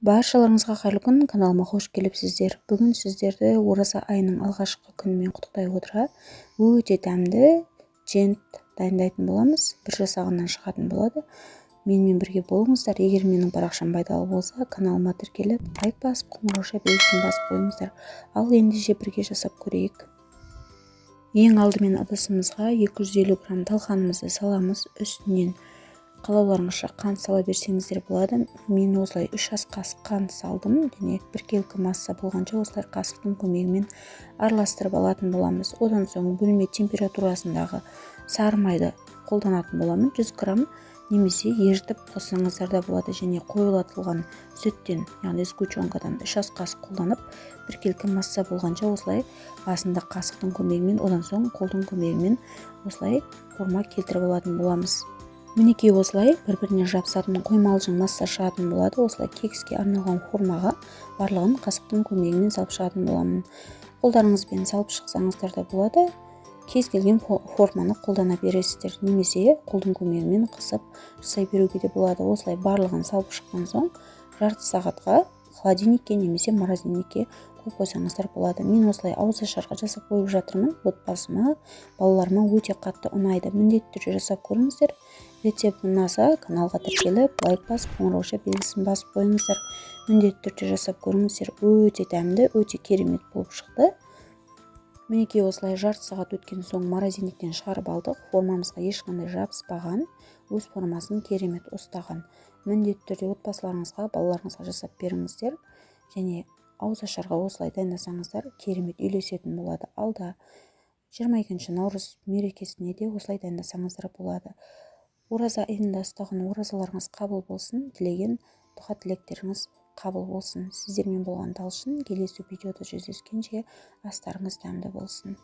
Баршаларыңызға қайырлы күн, каналыма қош келіпсіздер. Бүгін сіздерді ораза айының алғашқы күнімен құттықтай отыра өте дәмді жент дайындайтын боламыз. бір жасағаннан шығатын болады. Менімен бірге болыңыздар. Егер менің парақшам пайдалы болса, каналыма тіркеліп, лайк басып, қоңырауша белгісін басып қойыңыздар. Ал ендеше бірге жасап көрейік. Ең алдымен ыдысымызға 250 грамм талқанымызды саламыз. Үстінен қалауларыңызша қант сала берсеңіздер болады. Мен осылай 3 ас қасық қант салдым. Және біркелкі масса болғанша осылай қасықтың көмегімен араластырып алатын боламыз. Одан соң бөлме температурасындағы сары майды қолданатын боламын. 100 грамм немесе ерітіп қоссаңыздар да болады. Және қойылатылған сүттен, яғни сгущенкадан 3 ас қасық қолданып, біркелкі масса болғанша осылай басында қасықтың көмегімен, одан соң қолдың көмегімен осылай форма келтіріп алатын боламыз. Мінекей осылай бір-біріне жапсатын қоймалжың масса шығатын болады. Осылай кекске арналған формаға барлығын қасықтың көмегімен салып шығатын боламын. Қолдарыңызбен салып шықсаңыздар да болады. Кез келген форманы қолдана бересіздер, немесе қолдың көмегімен қысып жасай беруге де болады. Осылай барлығын салып шыққан соң жарты сағатқа холодильникке немесе морозильникке қойып қойсаңыздар болады. Мен осылай ауызашарға жасап қойып жатырмын. Отбасыма, балаларыма өте қатты ұнайды. Міндетті түрде жасап көріңіздер. Рецепт ұнаса, каналға тіркеліп, лайк басып, қоңырауша белгісін басып қойыңыздар. Міндетті түрде жасап көріңіздер. Өте дәмді, өте керемет болып шықты. Мінекей осылай жарты сағат өткен соң морозильниктен шығарып алдық. Формамызға ешқандай жабыспаған, өз формасын керемет ұстаған. Міндетті түрде отбасыларыңызға, балаларыңызға жасап беріңіздер. Және ауызашарға осылай дайындасаңыздар керемет үйлесетін болады. Алда 22 наурыз мерекесіне де осылай дайындасаңыздар болады. Ораза айында ұстаған оразаларыңыз қабыл болсын, тілеген дұға тілектеріңіз қабыл болсын. Сіздермен болған Талшын. Келесі видеода жүздескенше астарыңыз дәмді болсын.